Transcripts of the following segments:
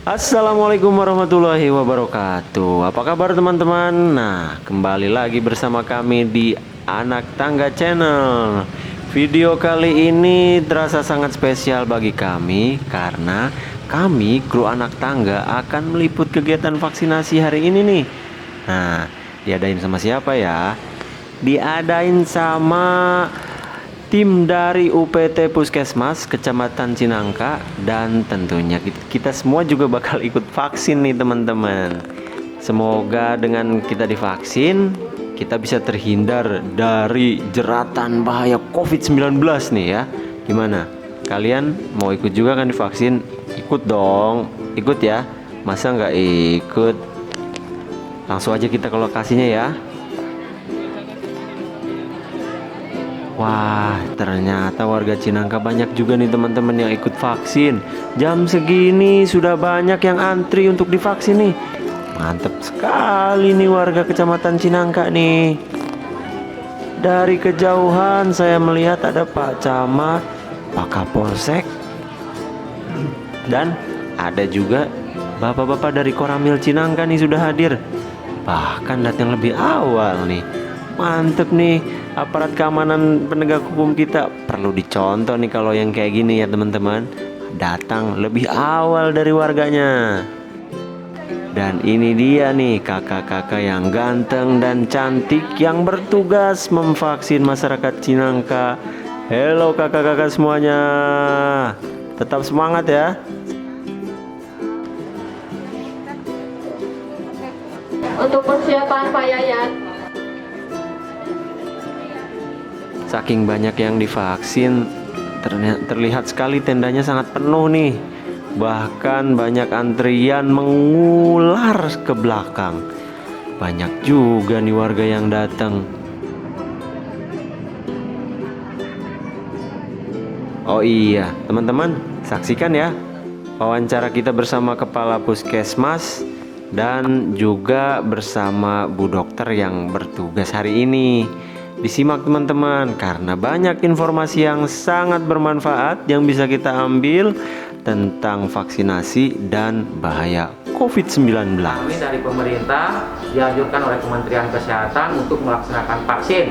Assalamualaikum warahmatullahi wabarakatuh. Apa kabar teman-teman? Nah, kembali lagi bersama kami di Anak Tangga Channel. Video kali ini terasa sangat spesial bagi kami karena kami kru Anak Tangga akan meliput kegiatan vaksinasi hari ini nih. Nah, diadain sama siapa ya? Diadain sama tim dari UPT Puskesmas Kecamatan Cinangka, dan tentunya kita semua juga bakal ikut vaksin nih teman-teman. Semoga dengan kita divaksin kita bisa terhindar dari jeratan bahaya COVID-19 nih ya. Gimana? Kalian mau ikut juga kan divaksin? Ikut dong, ikut ya. Masa nggak ikut? Langsung aja kita ke lokasinya ya. Wah, ternyata warga Cinangka banyak juga nih teman-teman yang ikut vaksin. Jam segini sudah banyak yang antri untuk divaksin nih. Mantep sekali nih warga Kecamatan Cinangka nih. Dari kejauhan saya melihat ada Pak Camat, Pak Kapolsek, dan ada juga bapak-bapak dari Koramil Cinangka nih sudah hadir. Bahkan datang lebih awal nih. Mantep nih, aparat keamanan penegak hukum kita perlu dicontoh nih kalau yang kayak gini ya teman-teman. Datang lebih awal dari warganya. Dan ini dia nih kakak-kakak yang ganteng dan cantik yang bertugas memvaksin masyarakat Cinangka. Halo kakak-kakak semuanya. Tetap semangat ya. Untuk persiapan Pak Yayat. Saking banyak yang divaksin, terlihat sekali tendanya sangat penuh nih. Bahkan banyak antrian mengular ke belakang. Banyak juga nih warga yang datang. Oh iya, teman-teman, saksikan ya wawancara kita bersama Kepala Puskesmas dan juga bersama Bu Dokter yang bertugas hari ini. Disimak teman-teman, karena banyak informasi yang sangat bermanfaat yang bisa kita ambil tentang vaksinasi dan bahaya COVID-19. Kami dari pemerintah dianjurkan oleh Kementerian Kesehatan untuk melaksanakan vaksin.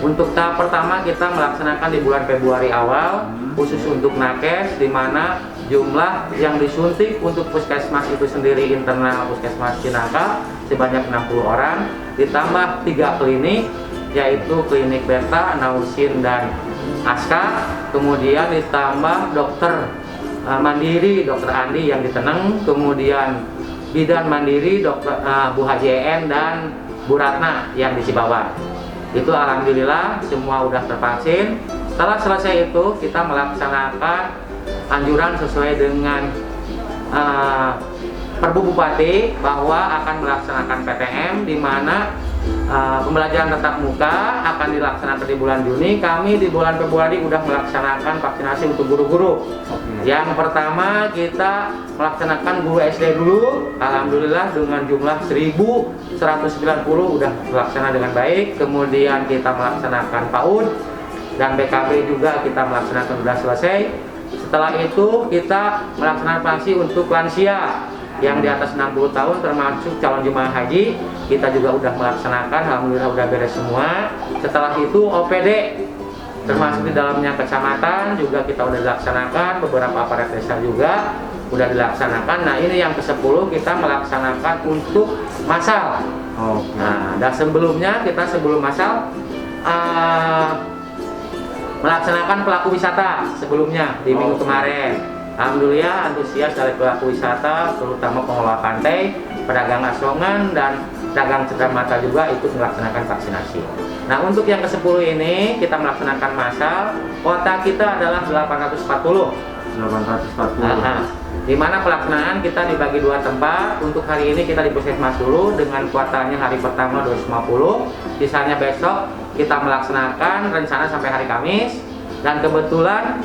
Untuk tahap pertama kita melaksanakan di bulan Februari awal, khusus untuk nakes, di mana jumlah yang disuntik untuk puskesmas itu sendiri internal Puskesmas Cinangka sebanyak 60 orang, ditambah 3 klinik, yaitu klinik Beta, Nausin, dan Aska. Kemudian ditambah dokter mandiri, dokter Andi yang di Teneng, kemudian bidan mandiri, dokter Bu HJN dan Bu Ratna yang di Cibawa. Itu alhamdulillah semua udah tervaksin. Setelah selesai itu kita melaksanakan anjuran sesuai dengan Perbu Bupati bahwa akan melaksanakan PTM, di mana pembelajaran tatap muka akan dilaksanakan di bulan Juni. Kami di bulan Februari sudah melaksanakan vaksinasi untuk guru-guru. Yang pertama kita melaksanakan guru SD dulu. Alhamdulillah dengan jumlah 1190 sudah terlaksana dengan baik. Kemudian kita melaksanakan PAUD dan BKB juga kita melaksanakan sudah selesai. Setelah itu kita melaksanakan vaksin untuk lansia yang di atas 60 tahun termasuk calon jemaah haji, kita juga udah melaksanakan, alhamdulillah udah beres semua. Setelah itu OPD termasuk di dalamnya kecamatan juga kita udah dilaksanakan, beberapa aparat desa juga udah dilaksanakan. Nah ini yang ke-10 kita melaksanakan untuk massal. Nah, dan sebelumnya kita sebelum massal melaksanakan pelaku wisata sebelumnya di minggu kemarin. Alhamdulillah antusias dari pelaku wisata, terutama pengelola pantai, pedagang asongan, dan dagang cenderamata juga ikut melaksanakan vaksinasi. Nah untuk yang ke-10 ini kita melaksanakan massal. Kuota kita adalah 840. Di mana pelaksanaan kita dibagi 2 tempat. Untuk hari ini kita di Puskesmas dulu dengan kuotanya hari pertama 250. Sisanya besok kita melaksanakan rencana sampai hari Kamis. Dan kebetulan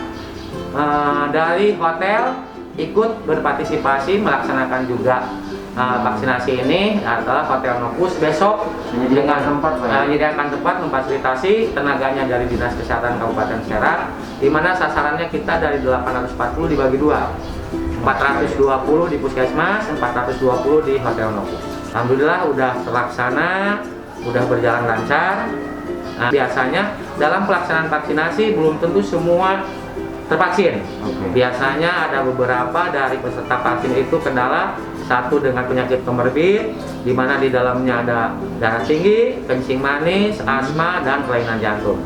dari hotel ikut berpartisipasi melaksanakan juga vaksinasi ini adalah Hotel Novus besok dengan menyediakan tempat memfasilitasi tenaganya dari Dinas Kesehatan Kabupaten Serang, di mana sasarannya kita dari 840 dibagi 2. 420 di Puskesmas, 420 di Hotel Nobu. Alhamdulillah udah terlaksana, udah berjalan lancar. Nah, biasanya dalam pelaksanaan vaksinasi belum tentu semua tervaksin. Biasanya ada beberapa dari peserta vaksin itu kendala, satu dengan penyakit komorbid, di mana di dalamnya ada darah tinggi, kencing manis, asma, dan kelainan jantung.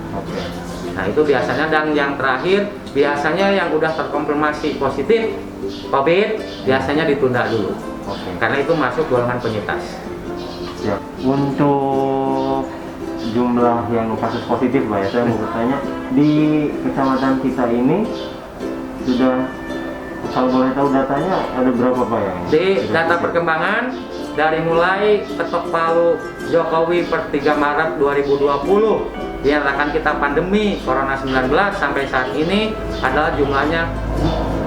Nah itu biasanya, dan yang terakhir biasanya yang udah terkonfirmasi positif COVID biasanya ditunda dulu, karena itu masuk golongan penyintas. Ya. Untuk jumlah yang kasus positif, Pak, ya, saya mau bertanya, di kecamatan kita ini sudah, kalau boleh tahu datanya, ada berapa, Pak, yang Di data perkembangan dari mulai ketok palu Jokowi per 3 Maret 2020 dinyatakan kita pandemi Corona 19 sampai saat ini adalah jumlahnya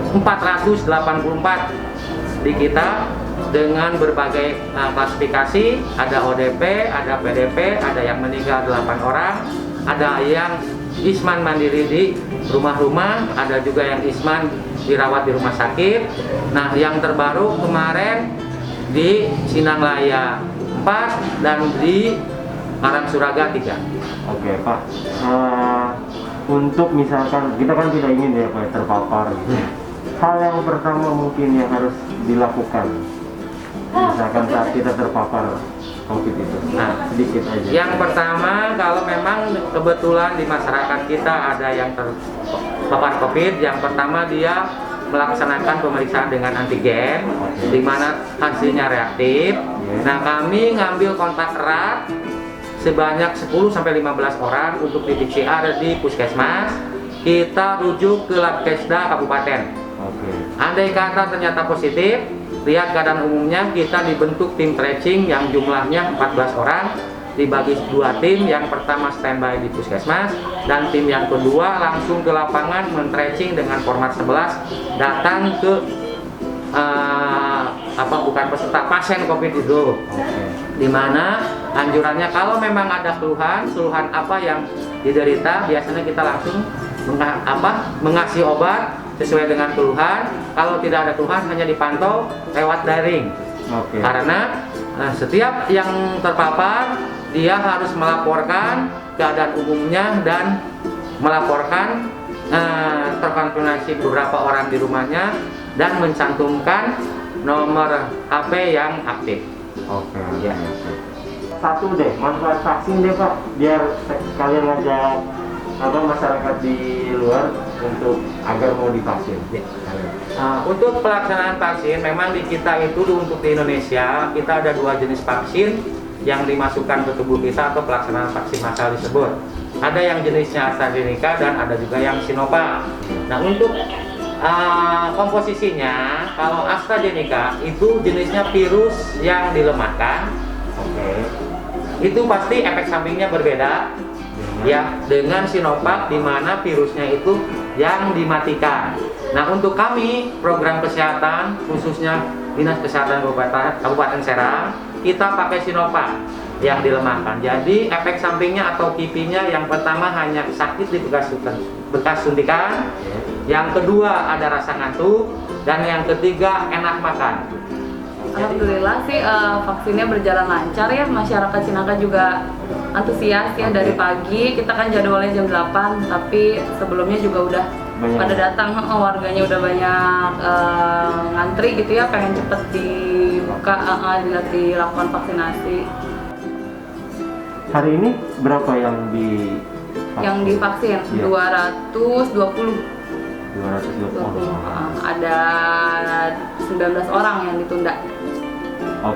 484 di kita, dengan berbagai klasifikasi. Ada ODP, ada PDP, ada yang meninggal 8 orang, ada yang isman mandiri di rumah-rumah, ada juga yang isman dirawat di rumah sakit. Nah yang terbaru kemarin di Sinanglaya 4 dan di Karangsuraga 3. Oke, Pak. Untuk misalkan kita kan tidak ingin ya, Pak, terpapar. Hal yang pertama mungkin yang harus dilakukan, misalkan saat kita terpapar COVID itu. Nah, sedikit aja. Yang pertama, kalau memang kebetulan di masyarakat kita ada yang terpapar COVID, yang pertama dia melaksanakan pemeriksaan dengan antigen, di mana hasilnya reaktif. Nah, kami ngambil kontak erat sebanyak 10-15 orang untuk di PCR di Puskesmas. Kita rujuk ke Labkesda Kabupaten. Andai kata ternyata positif, lihat keadaan umumnya, kita dibentuk tim tracing yang jumlahnya 14 orang, dibagi 2 tim. Yang pertama standby di Puskesmas, dan tim yang kedua langsung ke lapangan men-tracing dengan format 11, datang ke bukan peserta, pasien COVID itu. Dimana anjurannya kalau memang ada keluhan apa yang diderita, biasanya kita langsung mengasih obat sesuai dengan keluhan. Kalau tidak ada keluhan, hanya dipantau lewat daring. Karena setiap yang terpapar dia harus melaporkan keadaan umumnya dan melaporkan terkonfirmasi beberapa orang di rumahnya dan mencantumkan nomor HP yang aktif. Ya. Satu deh, manfaat vaksin deh, Pak, biar kalian ngajak masyarakat di luar untuk agar mau divaksin. Untuk pelaksanaan vaksin, memang di kita itu untuk di Indonesia kita ada 2 jenis vaksin yang dimasukkan ke tubuh kita atau pelaksanaan vaksin massal disebut. Ada yang jenisnya AstraZeneca dan ada juga yang Sinovac. Nah untuk komposisinya, kalau AstraZeneca itu jenisnya virus yang dilemahkan. Itu pasti efek sampingnya berbeda. Ya, dengan Sinovac di mana virusnya itu yang dimatikan. Nah, untuk kami program kesehatan khususnya Dinas Kesehatan Kabupaten Serang, kita pakai Sinovac yang dilemahkan. Jadi efek sampingnya atau KIPI-nya yang pertama hanya sakit di bekas suntikan, yang kedua ada rasa ngantuk, dan yang ketiga enak makan. Alhamdulillah sih vaksinnya berjalan lancar ya, masyarakat Cinangka juga antusias ya. Dari pagi kita kan jadwalnya jam 8, tapi sebelumnya juga udah pada datang, warganya udah banyak ngantri gitu ya, pengen cepet dibuka, dilakukan vaksinasi. Hari ini berapa yang divaksin? 220. Ada 19 orang yang ditunda.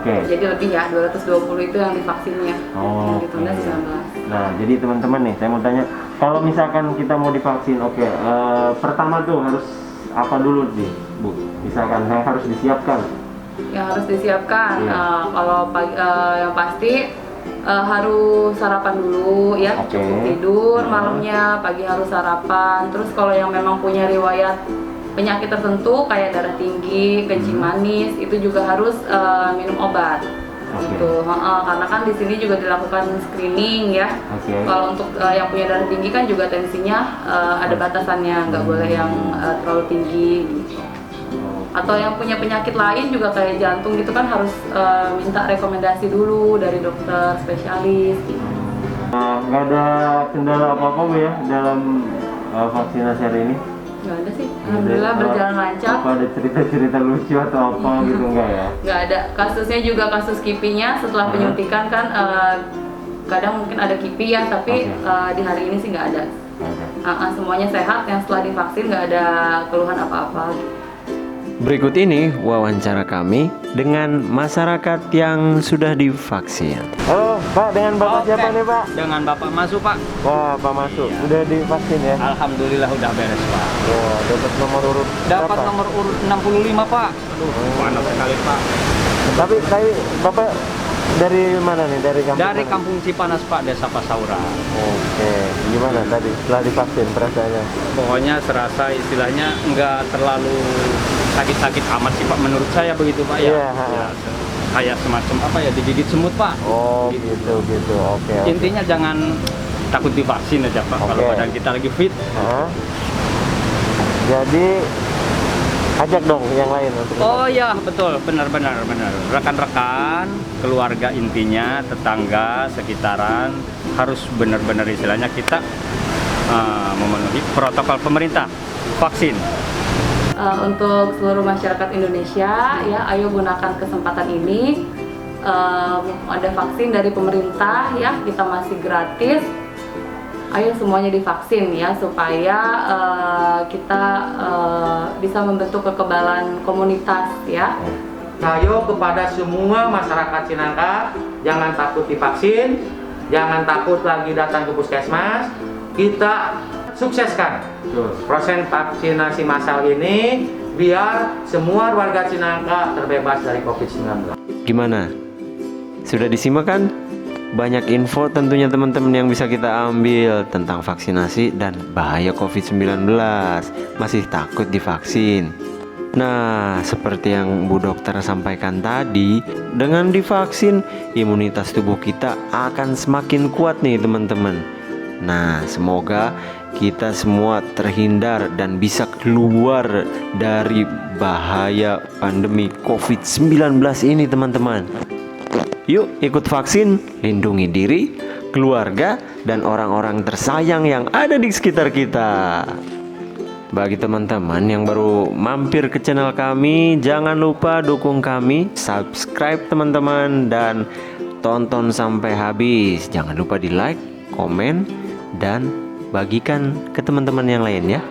Jadi lebih ya, 220 itu yang divaksinnya. Yang ditunda 19. Nah, jadi teman-teman nih, saya mau tanya, kalau misalkan kita mau divaksin, pertama tuh harus apa dulu nih, Bu? Misalkan yang harus disiapkan? Yang harus disiapkan, kalau yang pasti harus sarapan dulu ya, cukup tidur malamnya, pagi harus sarapan. Terus kalau yang memang punya riwayat penyakit tertentu kayak darah tinggi, kencing manis, itu juga harus minum obat. Gitu. Karena kan di sini juga dilakukan screening ya. Kalau untuk yang punya darah tinggi kan juga tensinya ada batasannya, nggak boleh yang terlalu tinggi gitu. Atau yang punya penyakit lain juga kayak jantung gitu kan harus minta rekomendasi dulu dari dokter spesialis gitu. Nggak ada kendala apa-apa Bu ya dalam vaksinasi hari ini? Nggak ada sih, alhamdulillah berjalan lancar. Apa ada cerita-cerita lucu atau apa gitu enggak ya? Nggak ada, kasusnya juga kasus kipinya setelah penyuntikan kan kadang mungkin ada kipi ya, tapi di hari ini sih nggak ada. Semuanya sehat, yang setelah divaksin nggak ada keluhan apa-apa. Berikut ini wawancara kami dengan masyarakat yang sudah divaksin. Halo Pak, dengan Bapak siapa nih Pak? Dengan Bapak Masuk, Pak. Wah, Pak Masuk, udah divaksin ya? Alhamdulillah udah beres, Pak. Wah, dapat nomor urut Dapat berapa? nomor urut 65, Pak. Aduh, panas sekali, Pak. Tapi Bapak dari mana nih? Dari kampung Dari mana? Kampung Cipanas, Pak, Desa Pasaura. Oke, gimana tadi setelah divaksin perasaannya? Pokoknya serasa istilahnya nggak terlalu sakit-sakit amat sih, Pak. Menurut saya begitu, Pak, ya. Iya, Ya, kayak semacam apa ya, digigit semut, Pak. Oh, gitu. Oke. Intinya jangan takut divaksin aja, Pak. Kalau Oke. badan kita lagi fit. Hah? Jadi ajak dong yang lain untuk Oh ya, betul, benar. Rekan-rekan, keluarga intinya, tetangga, sekitaran harus benar-benar istilahnya kita memenuhi protokol pemerintah vaksin. Untuk seluruh masyarakat Indonesia ya, ayo gunakan kesempatan ini. Ada vaksin dari pemerintah ya, kita masih gratis. Ayo semuanya divaksin ya, supaya kita bisa membentuk kekebalan komunitas ya. Ayo kepada semua masyarakat Cinangka, jangan takut divaksin, jangan takut lagi datang ke puskesmas. Kita sukseskan proses vaksinasi massal ini biar semua warga Cinangka terbebas dari COVID-19. Gimana? Sudah disimak kan? Banyak info tentunya teman-teman yang bisa kita ambil tentang vaksinasi dan bahaya COVID-19. Masih takut divaksin? Nah, seperti yang Bu Dokter sampaikan tadi, dengan divaksin, imunitas tubuh kita akan semakin kuat nih teman-teman. Nah, semoga kita semua terhindar dan bisa keluar dari bahaya pandemi COVID-19 ini teman-teman. Yuk ikut vaksin, lindungi diri, keluarga, dan orang-orang tersayang yang ada di sekitar kita. Bagi teman-teman yang baru mampir ke channel kami, jangan lupa dukung kami, subscribe teman-teman, dan tonton sampai habis. Jangan lupa di like, komen, dan bagikan ke teman-teman yang lain ya.